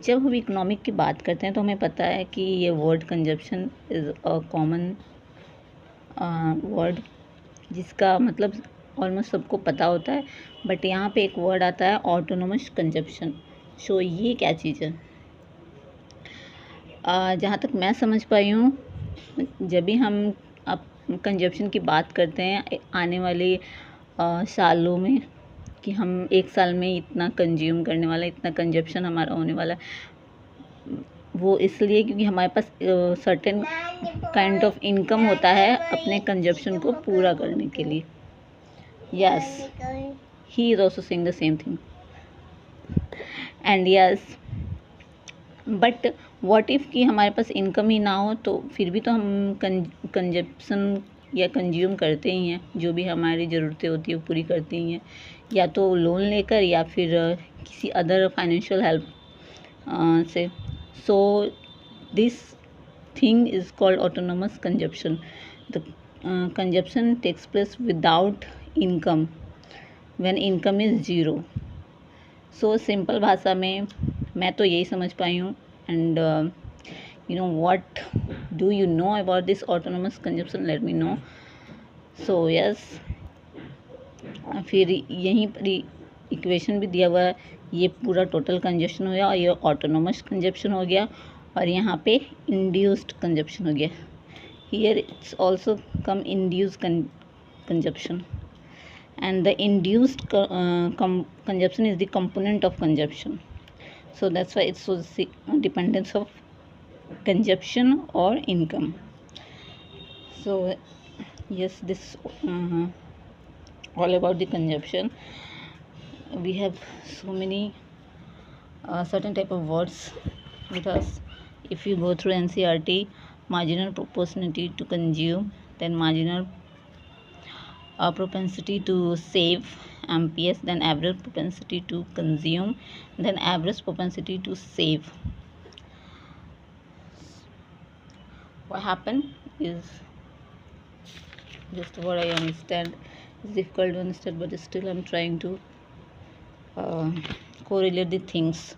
जब हम इकोनॉमिक की बात करते हैं तो हमें पता है कि ये word consumption is a common word जिसका मतलब ऑलमोस्ट सबको पता होता है, बट यहाँ पे एक वर्ड आता है ऑटोनोमस कंजप्शन। सो ये क्या चीज़ है? जहाँ तक मैं समझ पाई हूँ, जब भी हम अब कंजप्शन की बात करते हैं आने वाले सालों में, कि हम एक साल में इतना कंज्यूम करने वाला, इतना कंजप्शन हमारा होने वाला है, वो इसलिए क्योंकि हमारे पास सर्टेन काइंड ऑफ इनकम होता है अपने कंजप्शन को पूरा करने के लिए। Yes, he is also saying the same thing and yes, but what if कि हमारे पास इनकम ही ना हो, तो फिर भी तो हम कंजप्शन या कंज्यूम करते ही हैं। जो भी हमारी ज़रूरतें होती है वो पूरी करते ही हैं, या तो लोन लेकर या फिर किसी अदर फाइनेंशियल हेल्प से। So this thing is called autonomous consumption. The consumption takes place without income when income is zero. So simple भाषा में मैं तो यही समझ पाई हूँ। And you know what do you know about this autonomous consumption, let me know. So yes, फिर यहीं पर इक्वेशन भी दिया हुआ है। ये पूरा टोटल कंजप्शन हो गया और ये ऑटोनोमस कंजप्शन हो गया, और यहाँ पे इंड्यूस्ड कंजप्शन हो गया। Here it's also come induced consumption, and the induced consumption is the component of consumption. So that's why it's so dependence of consumption or income. So yes, this all about the consumption. We have so many certain type of words with us. If you go through NCERT, marginal propensity to consume, then marginal propensity to save, MPS, then average propensity to consume, then average propensity to save. What happened is just what I understand. It's difficult to understand, but still I'm trying to correlate the things.